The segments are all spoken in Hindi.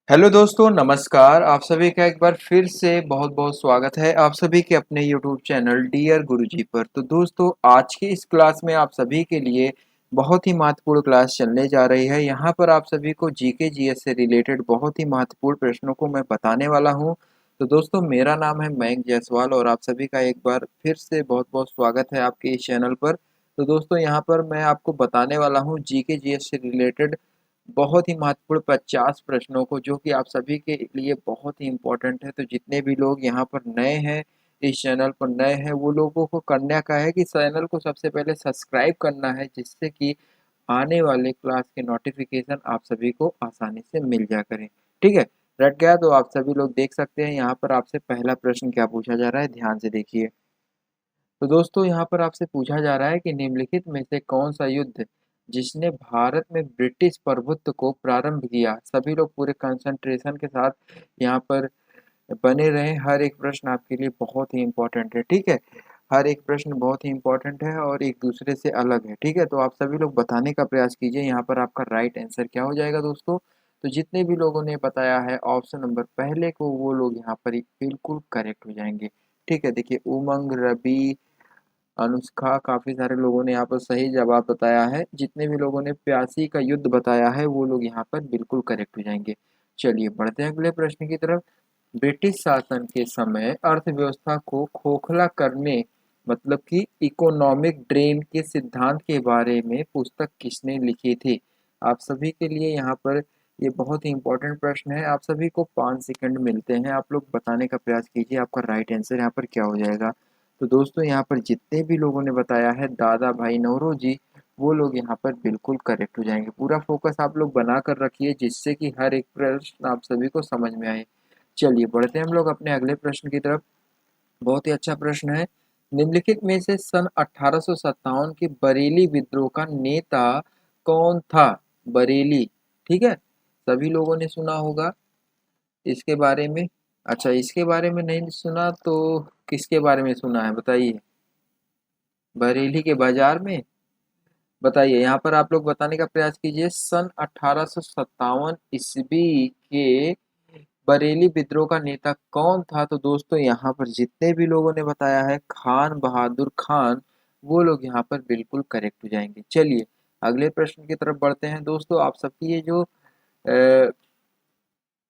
हेलो दोस्तों, नमस्कार। आप सभी का एक बार फिर से बहुत-बहुत स्वागत है आप सभी के अपने यूट्यूब चैनल डियर गुरुजी पर। तो दोस्तों, आज की इस क्लास में आप सभी के लिए बहुत ही महत्वपूर्ण क्लास चलने जा रही है। यहाँ पर आप सभी को जीके जीएस से रिलेटेड बहुत ही महत्वपूर्ण प्रश्नों को मैं बताने वाला हूँ। तो दोस्तों, मेरा नाम है मयंक जायसवाल और आप सभी का एक बार फिर से बहुत-बहुत स्वागत है आपके इस चैनल पर। तो दोस्तों, यहाँ पर मैं आपको बताने वाला हूँ जीके जीएस से रिलेटेड बहुत ही महत्वपूर्ण 50 प्रश्नों को, जो कि आप सभी के लिए बहुत ही इम्पोर्टेंट है। तो जितने भी लोग यहाँ पर नए हैं, इस चैनल पर नए हैं, वो लोगों को करना क्या है कि चैनल को सबसे पहले सब्सक्राइब करना है, जिससे कि आने वाले क्लास के नोटिफिकेशन आप सभी को आसानी से मिल जाया करें। ठीक है, रट गया तो आप सभी लोग देख सकते हैं यहाँ पर आपसे पहला प्रश्न क्या पूछा जा रहा है, ध्यान से देखिए। तो दोस्तों, यहाँ पर आपसे पूछा जा रहा है कि निम्नलिखित में से कौन सा युद्ध जिसने भारत में ब्रिटिश प्रभुत्व को प्रारंभ किया। सभी लोग पूरे कंसंट्रेशन के साथ यहाँ पर बने रहें। हर एक प्रश्न आपके लिए बहुत ही इम्पोर्टेंट है। ठीक है, हर एक प्रश्न बहुत ही इम्पोर्टेंट है और एक दूसरे से अलग है। ठीक है, तो आप सभी लोग बताने का प्रयास कीजिए यहाँ पर आपका राइट आंसर क्या हो जाएगा दोस्तों। तो जितने भी लोगों ने बताया है ऑप्शन नंबर पहले को, वो लोग यहाँ पर बिल्कुल करेक्ट हो जाएंगे। ठीक है, देखिए उमंग, रवि, अनुष्का, काफ़ी सारे लोगों ने यहाँ पर सही जवाब बताया है। जितने भी लोगों ने प्यासी का युद्ध बताया है, वो लोग यहाँ पर बिल्कुल करेक्ट हो जाएंगे। चलिए बढ़ते हैं अगले प्रश्न की तरफ। ब्रिटिश शासन के समय अर्थव्यवस्था को खोखला करने, मतलब कि इकोनॉमिक ड्रेन के सिद्धांत के बारे में पुस्तक किसने लिखी थी। आप सभी के लिए यहाँ पर ये बहुत ही इंपॉर्टेंट प्रश्न है। आप सभी को 5 सेकंड मिलते हैं, आप लोग बताने का प्रयास कीजिए आपका राइट आंसर यहाँ पर क्या हो जाएगा। तो दोस्तों, यहाँ पर जितने भी लोगों ने बताया है दादा भाई नौरोजी, वो लोग यहाँ पर बिल्कुल करेक्ट हो जाएंगे। पूरा फोकस आप लोग बना कर रखिए, जिससे कि हर एक प्रश्न आप सभी को समझ में आए। चलिए बढ़ते हैं हम लोग अपने अगले प्रश्न की तरफ। बहुत ही अच्छा प्रश्न है। निम्नलिखित में से सन 1857 के बरेली विद्रोह का नेता कौन था। बरेली, ठीक है, सभी लोगों ने सुना होगा इसके बारे में। अच्छा, इसके बारे में नहीं सुना तो किसके बारे में सुना है बताइए। बरेली के बाजार में, बताइए यहाँ पर आप लोग बताने का प्रयास कीजिए। सन 1857 ईस्वी के बरेली विद्रोह का नेता कौन था। तो दोस्तों, यहाँ पर जितने भी लोगों ने बताया है खान बहादुर खान, वो लोग यहाँ पर बिल्कुल करेक्ट हो जाएंगे। चलिए अगले प्रश्न की तरफ बढ़ते हैं। दोस्तों, आप सबकी ये जो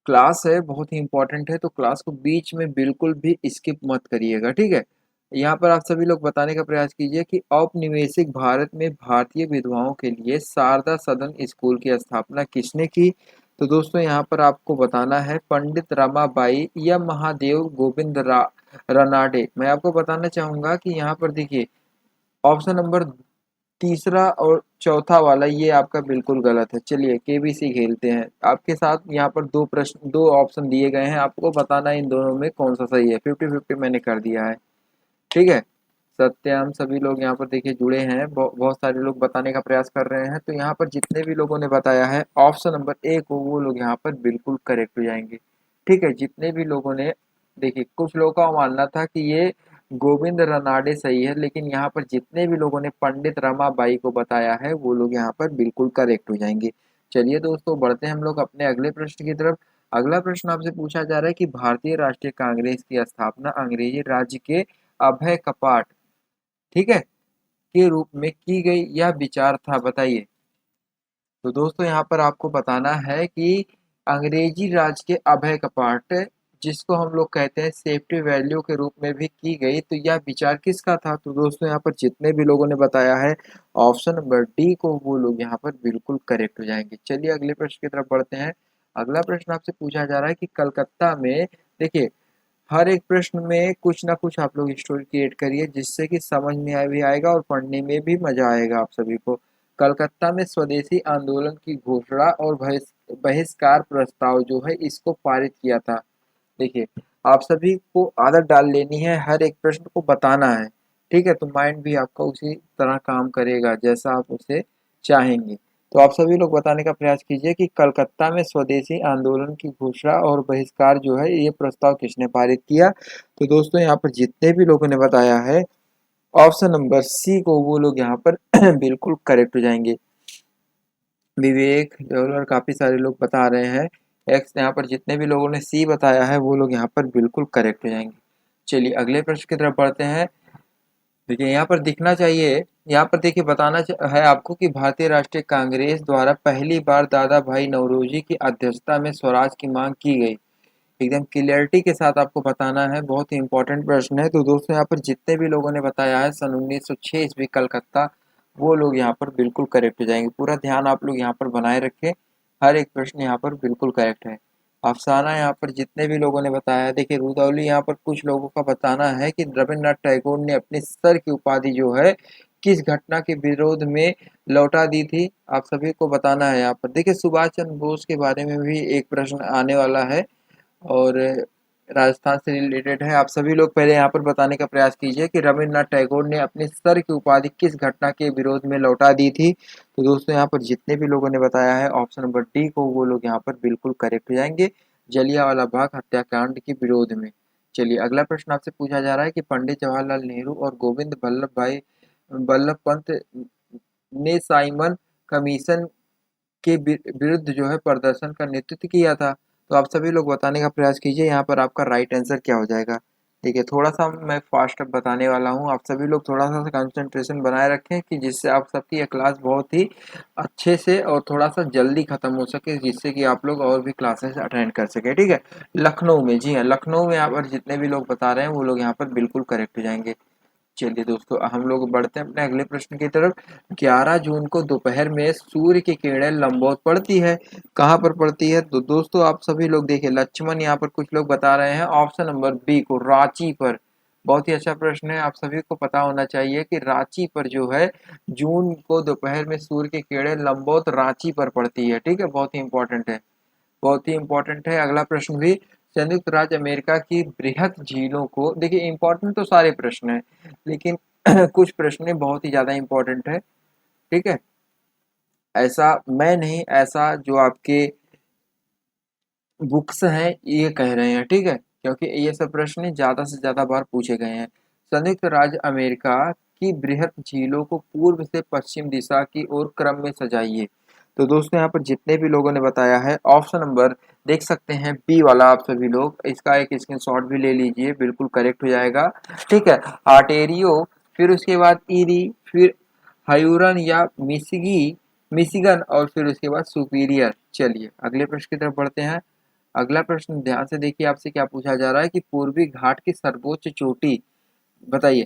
क्लास है बहुत ही इंपॉर्टेंट है, तो क्लास को बीच में बिल्कुल भी स्किप मत करिएगा। ठीक है, यहाँ पर आप सभी लोग बताने का प्रयास कीजिए कि औपनिवेशिक भारत में भारतीय विधवाओं के लिए शारदा सदन स्कूल की स्थापना किसने की। तो दोस्तों, यहाँ पर आपको बताना है पंडित रमाबाई या महादेव गोविंद रनाडे। मैं आपको बताना चाहूंगा कि यहाँ पर देखिए ऑप्शन नंबर तीसरा और चौथा वाला ये आपका बिल्कुल गलत है। चलिए केबीसी खेलते हैं आपके साथ। यहाँ पर दो प्रश्न, दो ऑप्शन दिए गए हैं, आपको बताना है इन दोनों में कौन सा सही है। 50-50 मैंने कर दिया है। ठीक है, सत्यम, सभी लोग यहाँ पर देखिए जुड़े हैं, बहुत सारे लोग बताने का प्रयास कर रहे हैं। तो यहाँ पर जितने भी लोगों ने बताया है ऑप्शन नंबर ए को, वो लोग यहाँ पर बिल्कुल करेक्ट हो जाएंगे। ठीक है, जितने भी लोगों ने, देखिए कुछ लोगों का मानना था कि ये गोविंद रनाडे सही है, लेकिन यहाँ पर जितने भी लोगों ने पंडित रमाबाई को बताया है, वो लोग यहाँ पर बिल्कुल करेक्ट हो जाएंगे। चलिए दोस्तों, बढ़ते हैं हम लोग अपने अगले प्रश्न की तरफ। अगला प्रश्न आपसे पूछा जा रहा है कि भारतीय राष्ट्रीय कांग्रेस की स्थापना अंग्रेजी राज्य के अभय कपाट, ठीक है, के रूप में की गई, यह विचार था, बताइए। तो दोस्तों, यहाँ पर आपको बताना है कि अंग्रेजी राज के अभय कपाट, जिसको हम लोग कहते हैं सेफ्टी वैल्यू के रूप में भी की गई, तो यह विचार किसका था। तो दोस्तों, यहाँ पर जितने भी लोगों ने बताया है ऑप्शन नंबर डी को, वो लोग यहाँ पर बिल्कुल करेक्ट हो जाएंगे। चलिए अगले प्रश्न की तरफ बढ़ते हैं। अगला प्रश्न आपसे पूछा जा रहा है कि कलकत्ता में, देखिए हर एक प्रश्न में कुछ ना कुछ आप लोग स्टोरी क्रिएट करिए, जिससे कि समझ में भी आएगा और पढ़ने में भी मजा आएगा आप सभी को। कलकत्ता में स्वदेशी आंदोलन की घोषणा और बहिष्कार प्रस्ताव जो है, इसको पारित किया था। देखिए आप सभी को आदत डाल लेनी है, हर एक प्रश्न को बताना है। ठीक है, तो माइंड भी आपका उसी तरह काम करेगा जैसा आप उसे चाहेंगे। तो आप सभी लोग बताने का प्रयास कीजिए कि कलकत्ता में स्वदेशी आंदोलन की घोषणा और बहिष्कार जो है, ये प्रस्ताव किसने पारित किया। तो दोस्तों, यहाँ पर जितने भी लोगों ने बताया है ऑप्शन नंबर सी को, वो लोग यहाँ पर बिल्कुल करेक्ट हो जाएंगे। विवेक और काफी सारे लोग बता रहे हैं एक्स। यहाँ पर जितने भी लोगों ने सी बताया है वो लोग यहाँ पर बिल्कुल करेक्ट हो जाएंगे। चलिए अगले प्रश्न की तरफ बढ़ते हैं। देखिए यहाँ पर दिखना चाहिए, यहाँ पर देखिए बताना है आपको कि भारतीय राष्ट्रीय कांग्रेस द्वारा पहली बार दादा भाई नौरोजी की अध्यक्षता में स्वराज की मांग की गई। एकदम क्लियरिटी के साथ आपको बताना है, बहुत ही इंपॉर्टेंट प्रश्न है। तो दोस्तों यहाँ पर जितने भी लोगों ने बताया है सन 1906 ईस्वी कलकत्ता, वो लोग यहाँ पर बिल्कुल करेक्ट हो जाएंगे। पूरा ध्यान आप लोग यहाँ पर बनाए रखें, हर एक प्रश्न यहाँ पर बिल्कुल करेक्ट है। अफसाना यहाँ पर जितने भी लोगों ने बताया है, देखिए रुदौली यहाँ पर कुछ लोगों का बताना है कि रविन्द्रनाथ टैगोर ने अपनी सर की उपाधि जो है किस घटना के विरोध में लौटा दी थी, आप सभी को बताना है। यहाँ पर देखिए सुभाष चंद्र बोस के बारे में भी एक प्रश्न आने वाला है और राजस्थान से रिलेटेड है। आप सभी लोग पहले यहाँ पर बताने का प्रयास कीजिए कि रविन्द्रनाथ टैगोर ने अपने सर की उपाधि किस घटना के विरोध में लौटा दी थी। तो दोस्तों यहाँ पर जितने भी लोगों ने बताया है ऑप्शन नंबर डी को, वो लोग यहाँ पर बिल्कुल करेक्ट हो जाएंगे, जलियांवाला बाग हत्याकांड के विरोध में। चलिए अगला प्रश्न आपसे पूछा जा रहा है कि पंडित जवाहरलाल नेहरू और गोविंद बल्लभ पंत ने साइमन कमीशन के विरुद्ध जो है प्रदर्शन का नेतृत्व किया था। तो आप सभी लोग बताने का प्रयास कीजिए यहाँ पर आपका राइट आंसर क्या हो जाएगा। ठीक है, थोड़ा सा मैं फास्ट बताने वाला हूँ, आप सभी लोग थोड़ा सा कंसंट्रेशन बनाए रखें कि जिससे आप सबकी ये क्लास बहुत ही अच्छे से और थोड़ा सा जल्दी खत्म हो सके, जिससे कि आप लोग और भी क्लासेस अटेंड कर सके। ठीक है, लखनऊ में, जी हाँ लखनऊ में यहाँ पर जितने भी लोग बता रहे हैं वो लोग यहाँ पर बिल्कुल करेक्ट हो जाएंगे। चलिए दोस्तों हम लोग बढ़ते हैं अपने अगले प्रश्न की तरफ। 11 जून को दोपहर में सूर्य की किरणें लंबवत पड़ती है, कहाँ पर पड़ती है? तो दोस्तों आप सभी लोग देखिए, लक्ष्मण यहाँ पर कुछ लोग बता रहे हैं ऑप्शन नंबर बी को, रांची पर। बहुत ही अच्छा प्रश्न है, आप सभी को पता होना चाहिए कि रांची पर जो है जून को दोपहर में सूर्य की किरणें लंबवत रांची पर पड़ती है। ठीक है, बहुत ही इंपॉर्टेंट है, बहुत ही इंपॉर्टेंट है। अगला प्रश्न भी, संयुक्त राज्य अमेरिका की बृहद झीलों को, देखिए इंपॉर्टेंट तो सारे प्रश्न हैं लेकिन कुछ प्रश्न बहुत ही ज्यादा इंपॉर्टेंट है। ठीक है, ऐसा मैं नहीं, ऐसा जो आपके बुक्स हैं ये कह रहे हैं। ठीक है, क्योंकि ये सब प्रश्न ज्यादा से ज्यादा बार पूछे गए हैं। संयुक्त राज्य अमेरिका की बृहद झीलों को पूर्व से पश्चिम दिशा की ओर क्रम में सजाइए। तो दोस्तों यहाँ पर जितने भी लोगों ने बताया है ऑप्शन नंबर देख सकते हैं बी वाला, आप सभी लोग इसका एक स्क्रीनशॉट भी ले लीजिए, बिल्कुल करेक्ट हो जाएगा। ठीक है, आर्टेरियो, फिर उसके बाद ईरी, फिर हयूरन या मिशिगन और फिर उसके बाद सुपीरियर। चलिए अगले प्रश्न की तरफ बढ़ते हैं। अगला प्रश्न ध्यान से देखिए, आपसे क्या पूछा जा रहा है कि पूर्वी घाट की सर्वोच्च चोटी बताइए,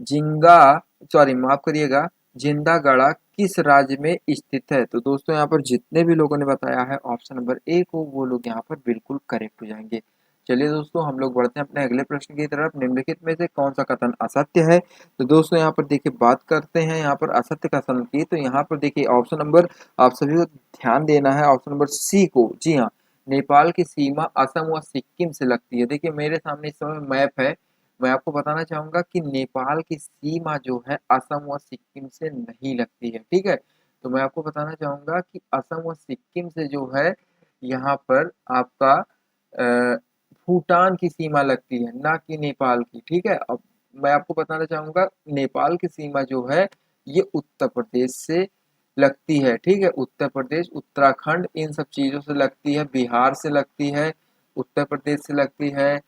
जिंगा सॉरी माफ करिएगा, जिंदागढ़ा किस राज्य में स्थित है? तो दोस्तों यहाँ पर जितने भी लोगों ने बताया है ऑप्शन नंबर ए को, वो लोग यहाँ पर बिल्कुल करेक्ट हो जाएंगे। चलिए दोस्तों हम लोग बढ़ते हैं अपने अगले प्रश्न की तरफ। निम्नलिखित में से कौन सा कथन असत्य है? तो दोस्तों यहाँ पर देखिए बात करते हैं यहाँ पर असत्य कथन की। तो यहाँ पर देखिए ऑप्शन नंबर, आप सभी को ध्यान देना है ऑप्शन नंबर सी को। जी हाँ, नेपाल की सीमा असम व सिक्किम से लगती है। देखिए मेरे सामने इस समय मैप है, मैं आपको बताना चाहूंगा कि नेपाल की सीमा जो है असम व सिक्किम से नहीं लगती है। ठीक है, तो मैं आपको बताना चाहूंगा कि असम व सिक्किम से जो है यहाँ पर आपका भूटान की सीमा लगती है, ना कि नेपाल की। ठीक है, अब मैं आपको बताना चाहूंगा नेपाल की सीमा जो है ये उत्तर प्रदेश से लगती है। ठीक है, उत्तर प्रदेश, उत्तराखंड, इन सब चीजों से लगती है, बिहार से लगती है, उत्तर प्रदेश से लगती है,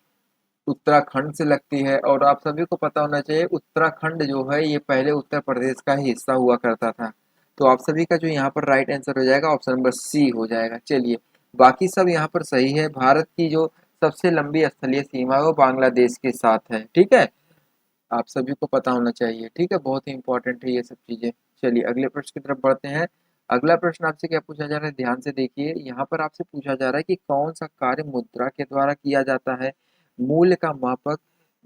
उत्तराखंड से लगती है। और आप सभी को पता होना चाहिए उत्तराखंड जो है ये पहले उत्तर प्रदेश का ही हिस्सा हुआ करता था। तो आप सभी का जो यहाँ पर राइट आंसर हो जाएगा ऑप्शन नंबर सी हो जाएगा। चलिए बाकी सब यहाँ पर सही है। भारत की जो सबसे लंबी स्थलीय सीमा है वो बांग्लादेश के साथ है। ठीक है, आप सभी को पता होना चाहिए। ठीक है, बहुत ही इंपॉर्टेंट है ये सब चीजें। चलिए अगले प्रश्न की तरफ बढ़ते हैं। अगला प्रश्न आपसे क्या पूछा जा रहा है, ध्यान से देखिए। यहाँ पर आपसे पूछा जा रहा है कि कौन सा कार्य मुद्रा के द्वारा किया जाता है? मूल्य का मापक,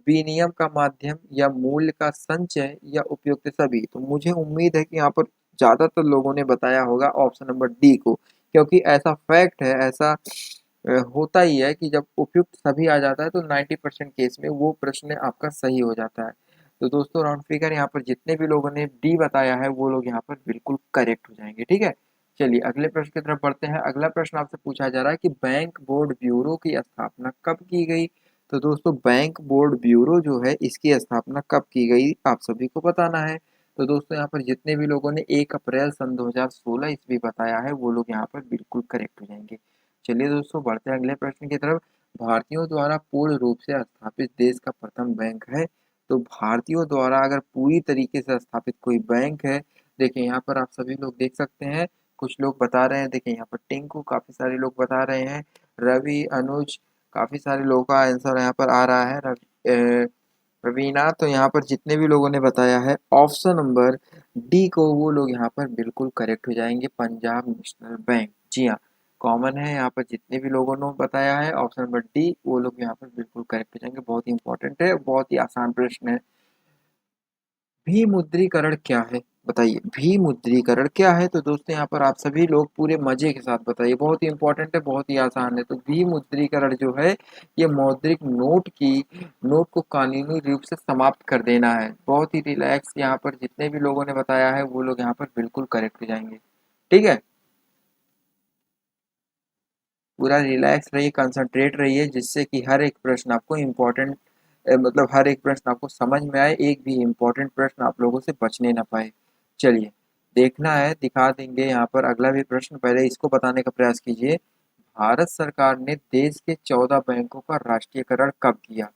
विनिमय का माध्यम, या मूल्य का संचय, या उपयुक्त सभी? तो मुझे उम्मीद है कि यहाँ पर ज्यादातर लोगों ने बताया होगा ऑप्शन नंबर डी को, क्योंकि ऐसा फैक्ट है, ऐसा होता ही है कि जब उपयुक्त सभी आ जाता है तो 90% केस में वो प्रश्न आपका सही हो जाता है। तो दोस्तों राउंड फिगर यहाँ पर जितने भी लोगों ने डी बताया है वो लोग यहाँ पर बिल्कुल करेक्ट हो जाएंगे। ठीक है, चलिए अगले प्रश्न की तरफ बढ़ते हैं। अगला प्रश्न आपसे पूछा जा रहा है कि बैंक बोर्ड ब्यूरो की स्थापना कब की गई? तो दोस्तों बैंक बोर्ड ब्यूरो जो है इसकी स्थापना कब की गई आप सभी को बताना है। तो दोस्तों यहाँ पर जितने भी लोगों ने 1 अप्रैल सन 2016 ईस्वी बताया है वो लोग यहाँ पर बिल्कुल करेक्ट हो जाएंगे। चलिए दोस्तों बढ़ते हैं अगले प्रश्न की तरफ। भारतीयों द्वारा पूर्ण रूप से स्थापित देश का प्रथम बैंक है। तो भारतीयों द्वारा अगर पूरी तरीके से स्थापित कोई बैंक है, देखिए यहाँ पर आप सभी लोग देख सकते हैं, कुछ लोग बता रहे हैं, देखिए यहाँ पर टिंकू, काफी सारे लोग बता रहे हैं, रवि, अनुज, काफी सारे लोगों का आंसर यहाँ पर आ रहा है। रवीना, तो यहाँ पर जितने भी लोगों ने बताया है ऑप्शन नंबर डी को, वो लोग यहाँ पर बिल्कुल करेक्ट हो जाएंगे, पंजाब नेशनल बैंक। जी हाँ, कॉमन है यहाँ पर, जितने भी लोगों ने बताया है ऑप्शन नंबर डी, वो लोग यहाँ पर बिल्कुल करेक्ट हो जाएंगे। बहुत ही इंपॉर्टेंट है, बहुत ही आसान प्रश्न है। विमुद्रीकरण क्या है, बताइए विमुद्रीकरण क्या है? तो दोस्तों यहाँ पर आप सभी लोग पूरे मजे के साथ बताइए, बहुत ही इंपॉर्टेंट है, बहुत ही आसान है। तो विमुद्रीकरण जो है, ये मौद्रिक नोट को कानूनी रूप से समाप्त कर देना है। बहुत ही रिलैक्स, यहाँ पर जितने भी लोगों ने बताया है वो लोग यहाँ पर बिल्कुल करेक्ट हो जाएंगे। ठीक है, पूरा रिलैक्स रहिए, कंसंट्रेट रहिए, जिससे कि हर एक प्रश्न आपको इम्पोर्टेंट, मतलब हर एक प्रश्न आपको समझ में आए, एक भी इम्पोर्टेंट प्रश्न आप लोगों से बचने ना पाए। चलिए, देखना है, दिखा देंगे यहाँ पर अगला भी प्रश्न, पहले इसको बताने का प्रयास कीजिए। भारत सरकार ने देश के 14 बैंकों का राष्ट्रीयकरण कब किया?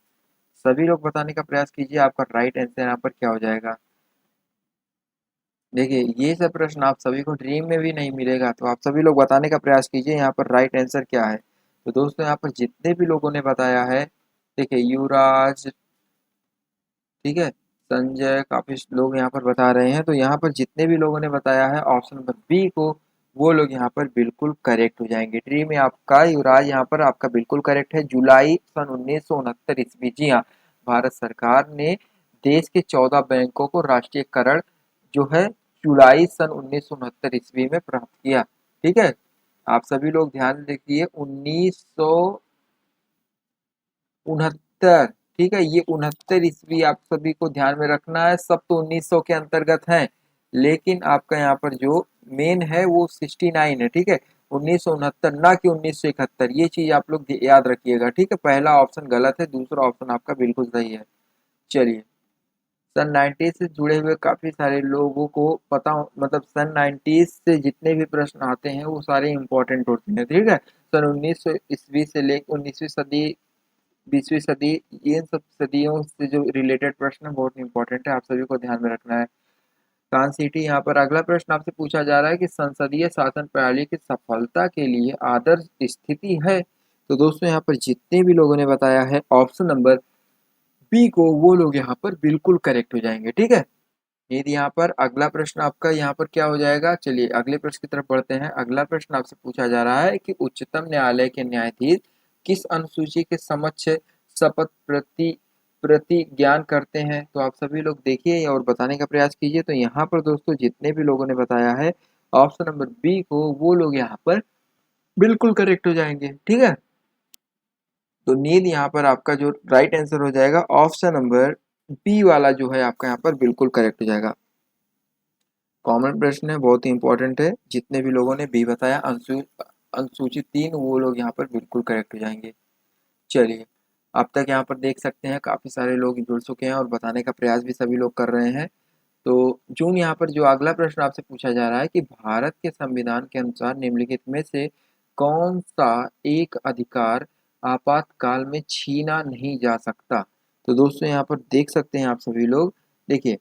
सभी लोग बताने का प्रयास कीजिए, आपका राइट आंसर यहाँ पर क्या हो जाएगा। देखिए, ये सब प्रश्न आप सभी को ड्रीम में भी नहीं मिलेगा, तो आप सभी लोग बताने का प्रयास कीजिए यहाँ पर राइट आंसर क्या है। तो दोस्तों यहाँ पर जितने भी लोगों ने बताया है, देखिए युवराज, ठीक है, संजय, काफी लोग यहाँ पर बता रहे हैं, तो यहाँ पर जितने भी लोगों ने बताया है ऑप्शन नंबर बी को, वो लोग यहाँ पर बिल्कुल करेक्ट हो जाएंगे। ड्रीम में आपका युवराज यहाँ पर आपका बिल्कुल करेक्ट है। जुलाई सन 1969 ईस्वी, जी हाँ, भारत सरकार ने देश के 14 बैंकों को राष्ट्रीयकरण जो है जुलाई सन 1969 ईस्वी में प्राप्त किया। ठीक है, आप सभी लोग ध्यान रखिए, 1969, ठीक है, ये 69 ईस्वी आप सभी को ध्यान में रखना है। सब तो 1900 के अंतर्गत हैं, लेकिन आपका यहाँ पर जो मेन है वो 69 है। ठीक है, 1969 ना कि 1971, ये चीज आप लोग याद रखिएगा। ठीक है, पहला ऑप्शन गलत है, दूसरा ऑप्शन आपका बिल्कुल सही है। चलिए, सन 90 से जुड़े हुए काफी सारे लोगों को पता मतलब सन 90 से जितने भी प्रश्न आते हैं वो सारे इंपॉर्टेंट होते हैं। ठीक है, सन 1900 ईस्वी से लेकर 19वीं सदी, 20वीं सदी, ये सब सदियों से जो रिलेटेड प्रश्न है बहुत इंपॉर्टेंट है, आप सभी को ध्यान में रखना है। कान सिटी, यहाँ पर अगला प्रश्न आपसे पूछा जा रहा है कि संसदीय शासन प्रणाली की सफलता के लिए आदर्श स्थिति है। तो दोस्तों यहाँ पर जितने भी लोगों ने बताया है ऑप्शन नंबर बी को, वो लोग यहाँ पर बिल्कुल करेक्ट हो जाएंगे। ठीक है, यदि यहाँ पर अगला प्रश्न आपका यहाँ पर क्या हो जाएगा। चलिए अगले प्रश्न की तरफ बढ़ते हैं। अगला प्रश्न आपसे पूछा जा रहा है कि उच्चतम न्यायालय के न्यायाधीश किस अनुसूची के समक्ष शपथ प्रतिज्ञान करते हैं? तो आप सभी लोग देखिए और बताने का प्रयास कीजिए। तो यहाँ पर दोस्तों जितने भी लोगों ने बताया है ऑप्शन नंबर बी को, वो लोग यहाँ पर बिल्कुल करेक्ट हो जाएंगे। ठीक है, तो नील यहाँ पर आपका जो राइट आंसर हो जाएगा ऑप्शन नंबर बी वाला जो है आपका यहाँ पर बिल्कुल करेक्ट हो जाएगा। कॉमन प्रश्न है, बहुत ही इंपॉर्टेंट है, जितने भी लोगों ने बी बताया अनुसूचित 3, वो लोग यहाँ पर बिल्कुल करेक्ट हो जाएंगे। चलिए, अब तक यहाँ पर देख सकते हैं काफी सारे लोग जुड़ चुके हैं और बताने का प्रयास भी सभी लोग कर रहे हैं। तो जून, यहाँ पर जो अगला प्रश्न आपसे पूछा जा रहा है कि भारत के संविधान के अनुसार निम्नलिखित में से कौन सा एक अधिकार आपातकाल में छीना नहीं जा सकता? तो दोस्तों यहाँ पर देख सकते हैं आप सभी लोग, देखिए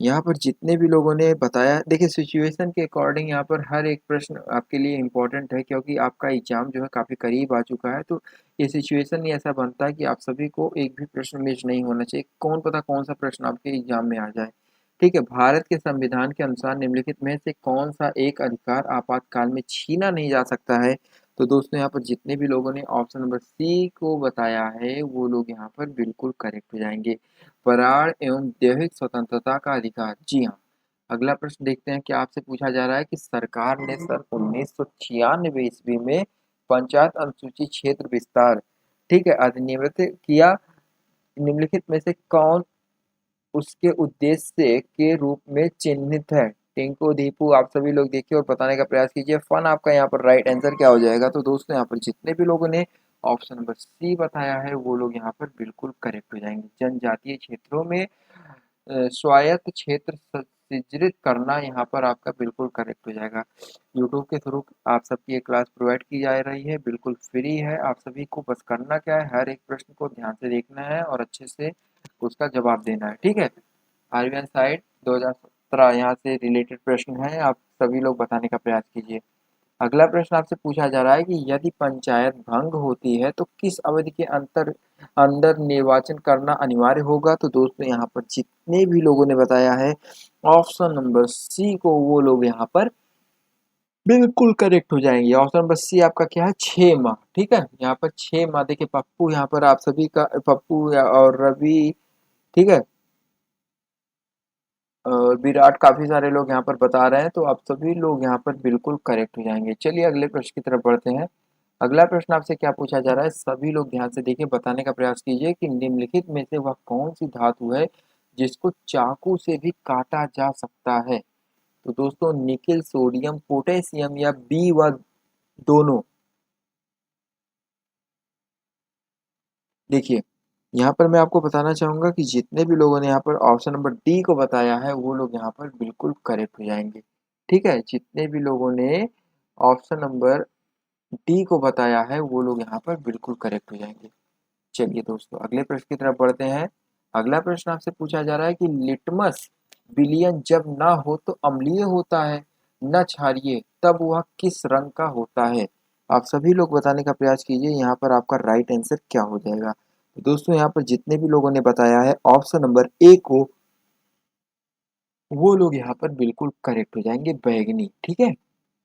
यहाँ पर जितने भी लोगों ने बताया, देखिए सिचुएशन के अकॉर्डिंग यहाँ पर हर एक प्रश्न आपके लिए इम्पोर्टेंट है, क्योंकि आपका एग्जाम जो है काफ़ी करीब आ चुका है। तो ये सिचुएशन ही ऐसा बनता है कि आप सभी को एक भी प्रश्न मिस नहीं होना चाहिए, कौन पता कौन सा प्रश्न आपके एग्जाम में आ जाए। ठीक है, भारत के संविधान के अनुसार निम्नलिखित में से कौन सा एक अधिकार आपातकाल में छीना नहीं जा सकता है? तो दोस्तों यहाँ पर जितने भी लोगों ने ऑप्शन नंबर सी को बताया है वो लोग यहाँ पर बिल्कुल करेक्ट हो जाएंगे, प्राण एवं दैहिक स्वतंत्रता का अधिकार। जी हाँ, अगला प्रश्न देखते हैं क्या आपसे पूछा जा रहा है कि सरकार ने सन 1996 ईस्वी में पंचायत अनुसूची क्षेत्र विस्तार, ठीक है, अधिनियमित किया, निम्नलिखित में से कौन उसके उद्देश्य के रूप में चिन्हित है? टिंकू, दीपू, आप सभी लोग देखिए और बताने का प्रयास कीजिए। फन आपका यहाँ पर राइट आंसर क्या हो जाएगा? तो दोस्तों यहाँ पर जितने भी लोगों ने ऑप्शन नंबर सी बताया है वो लोग यहाँ पर बिल्कुल करेक्ट हो जाएंगे। जनजातीय क्षेत्रों में स्वायत्त क्षेत्र सृजित करना यहाँ पर आपका बिल्कुल करेक्ट हो जाएगा। यूट्यूब के थ्रू आप सबकी ये क्लास प्रोवाइड की जा रही है, बिल्कुल फ्री है। आप सभी को बस करना क्या है, हर एक प्रश्न को ध्यान से देखना है और अच्छे से उसका जवाब देना है, ठीक है। आरबीआई साइट 2017 यहाँ से रिलेटेड प्रश्न है, आप सभी लोग बताने का प्रयास कीजिए। अगला प्रश्न आपसे पूछा जा रहा है कि यदि पंचायत भंग होती है तो किस अवधि के अंदर निर्वाचन करना अनिवार्य होगा। तो दोस्तों यहाँ पर जितने भी लोगों ने बताया है ऑप्शन नंबर सी को, वो लोग यहाँ पर बिल्कुल करेक्ट हो जाएंगे। ऑप्शन नंबर सी आपका क्या है, 6 माह, ठीक है। यहाँ पर 6 माह, देखिए पप्पू यहाँ पर आप सभी का, और रवि, ठीक है, विराट, काफी सारे लोग यहाँ पर बता रहे हैं, तो आप सभी लोग यहाँ पर बिल्कुल करेक्ट हो जाएंगे। चलिए अगले प्रश्न की तरफ बढ़ते हैं। अगला प्रश्न आपसे क्या पूछा जा रहा है, सभी लोग ध्यान से देखिए, बताने का प्रयास कीजिए कि निम्नलिखित में से वह कौन सी धातु है जिसको चाकू से भी काटा जा सकता है। तो दोस्तों निकेल, सोडियम, पोटेशियम या बी व दोनों। देखिए यहाँ पर मैं आपको बताना चाहूंगा कि जितने भी लोगों ने यहाँ पर ऑप्शन नंबर डी को बताया है वो लोग यहाँ पर बिल्कुल करेक्ट हो जाएंगे, ठीक है। जितने भी लोगों ने ऑप्शन नंबर डी को बताया है वो लोग यहाँ पर बिल्कुल करेक्ट हो जाएंगे। चलिए दोस्तों अगले प्रश्न की तरफ बढ़ते हैं। अगला प्रश्न आपसे पूछा जा रहा है कि लिटमस विलयन जब ना हो तो अम्लीय होता है, न क्षारीय तब वह किस रंग का होता है। आप सभी लोग बताने का प्रयास कीजिए, यहाँ पर आपका राइट आंसर क्या हो जाएगा। तो दोस्तों यहाँ पर जितने भी लोगों ने बताया है ऑप्शन नंबर ए को, वो लोग यहाँ पर बिल्कुल करेक्ट हो जाएंगे, बैगनी, ठीक है।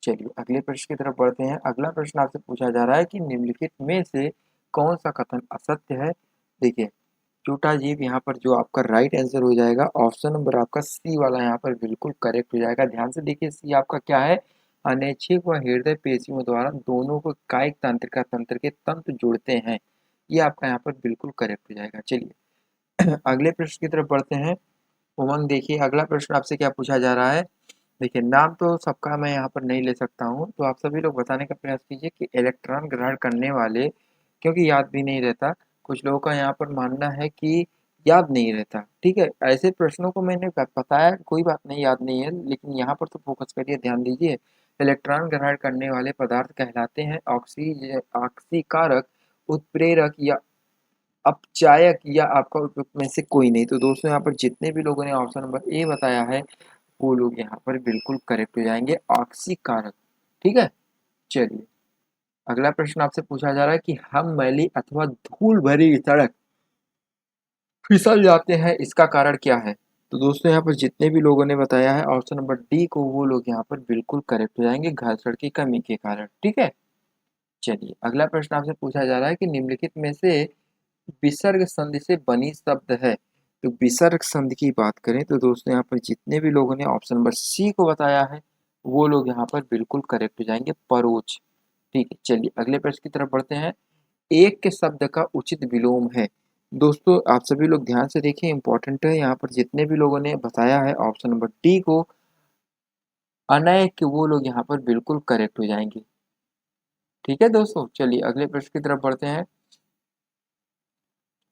चलिए अगले प्रश्न की तरफ बढ़ते हैं। अगला प्रश्न आपसे पूछा जा रहा है कि निम्नलिखित में से कौन सा कथन असत्य है। देखिए छोटा जीव यहाँ पर जो आपका राइट आंसर हो जाएगा, ऑप्शन नंबर आपका सी वाला यहाँ पर बिल्कुल करेक्ट हो जाएगा। ध्यान से देखिए सी आपका क्या है, अनैच्छिक व हृदय पेशियों द्वारा दोनों को कायिक तंत्रिका तंत्र के तंत्र जोड़ते हैं। ये आपका यहाँ पर बिल्कुल करेक्ट हो जाएगा। चलिए अगले प्रश्न की तरफ बढ़ते हैं। उमंग देखिए अगला प्रश्न आपसे क्या पूछा जा रहा है। देखिए नाम तो सबका मैं यहाँ पर नहीं ले सकता हूँ, तो आप सभी लोग बताने का प्रयास कीजिए कि इलेक्ट्रॉन ग्रहण करने वाले, क्योंकि याद भी नहीं रहता, कुछ लोगों का यहाँ पर मानना है कि याद नहीं रहता, ठीक है। ऐसे प्रश्नों को मैंने बताया, कोई बात नहीं, याद नहीं है, लेकिन यहाँ पर तो फोकस करिए, ध्यान दीजिए। इलेक्ट्रॉन ग्रहण करने वाले पदार्थ कहलाते हैं ऑक्सीकारक, उत्प्रेरक या अपचायक या आपका उपयुक्त में से कोई नहीं। तो दोस्तों यहाँ पर जितने भी लोगों ने ऑप्शन नंबर ए बताया है वो लोग यहाँ पर बिल्कुल करेक्ट हो जाएंगे, ऑक्सीकारक, ठीक है। चलिए अगला प्रश्न आपसे पूछा जा रहा है कि हम मैली अथवा धूल भरी सड़क फिसल जाते हैं, इसका कारण क्या है। तो दोस्तों यहाँ पर जितने भी लोगों ने बताया है ऑप्शन नंबर डी को, वो लोग यहाँ पर बिल्कुल करेक्ट हो जाएंगे, घर्षण की कमी के कारण, ठीक है। चलिए अगला प्रश्न आपसे पूछा जा रहा है कि निम्नलिखित में से विसर्ग संधि से बनी शब्द है। तो विसर्ग संधि की बात करें तो दोस्तों यहाँ पर जितने भी लोगों ने ऑप्शन नंबर सी को बताया है वो लोग यहाँ पर बिल्कुल करेक्ट हो जाएंगे, परोक्ष, ठीक है। चलिए अगले प्रश्न की तरफ बढ़ते हैं। एक के शब्द का उचित विलोम है। दोस्तों आप सभी लोग ध्यान से देखिए, इंपॉर्टेंट है। यहाँ पर जितने भी लोगों ने बताया है ऑप्शन नंबर डी को, अनय के, वो लोग यहाँ पर बिल्कुल करेक्ट हो जाएंगे, ठीक है दोस्तों। चलिए अगले प्रश्न की तरफ बढ़ते हैं।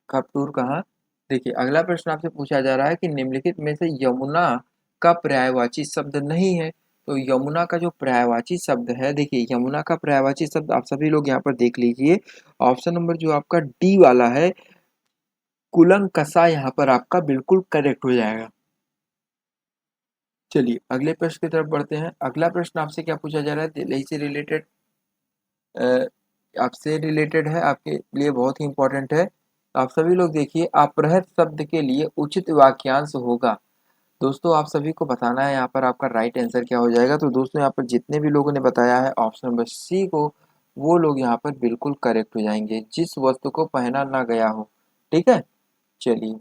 कब टूर कहाँ। देखिए अगला प्रश्न आपसे पूछा जा रहा है कि निम्नलिखित में से यमुना का पर्यायवाची शब्द नहीं है। तो यमुना का जो पर्यायवाची शब्द है, देखिए यमुना का पर्यायवाची शब्द आप सभी लोग यहाँ पर देख लीजिए, ऑप्शन नंबर जो आपका डी वाला है, कुलंकषा, यहाँ पर आपका बिल्कुल करेक्ट हो जाएगा। चलिए अगले प्रश्न की तरफ बढ़ते हैं। अगला प्रश्न आपसे क्या पूछा जा रहा है, दिल्ली से रिलेटेड, आपसे रिलेटेड है, आपके लिए बहुत ही इंपॉर्टेंट है। आप सभी लोग देखिए, अपहृत शब्द के लिए उचित वाक्यांश होगा। दोस्तों आप सभी को बताना है यहाँ पर आपका राइट आंसर क्या हो जाएगा। तो दोस्तों यहाँ पर जितने भी लोगों ने बताया है ऑप्शन नंबर सी को, वो लोग यहाँ पर बिल्कुल करेक्ट हो जाएंगे, जिस वस्तु को पहना ना गया हो, ठीक है। चलिए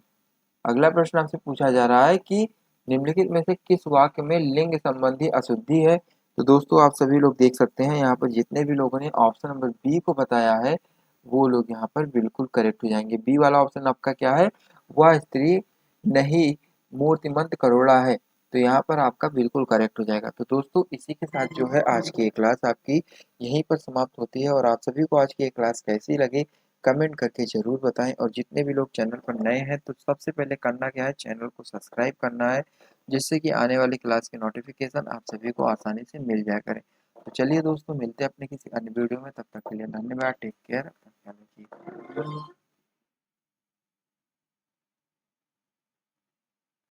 अगला प्रश्न आपसे पूछा जा रहा है कि निम्नलिखित में से किस वाक्य में लिंग संबंधी अशुद्धि है। तो दोस्तों आप सभी लोग देख सकते हैं, यहाँ पर जितने भी लोगों ने ऑप्शन नंबर बी को बताया है वो लोग यहाँ पर बिल्कुल करेक्ट हो जाएंगे। बी वाला ऑप्शन आपका क्या है, वह स्त्री नहीं मूर्तिमंत करोड़ा है। तो यहाँ पर आपका बिल्कुल करेक्ट हो जाएगा। तो दोस्तों इसी के साथ जो है आज की ये क्लास आपकी यहीं पर समाप्त होती है। और आप सभी को आज की ये क्लास कैसी लगी कमेंट करके ज़रूर बताएं। और जितने भी लोग चैनल पर नए हैं तो सबसे पहले करना क्या है, चैनल को सब्सक्राइब करना है, जिससे कि आने वाली क्लास के नोटिफिकेशन आप सभी को आसानी से मिल जाया करें। तो चलिए दोस्तों, मिलते हैं अपने किसी अन्य वीडियो में, तब तक के लिए धन्यवाद, टेक केयर।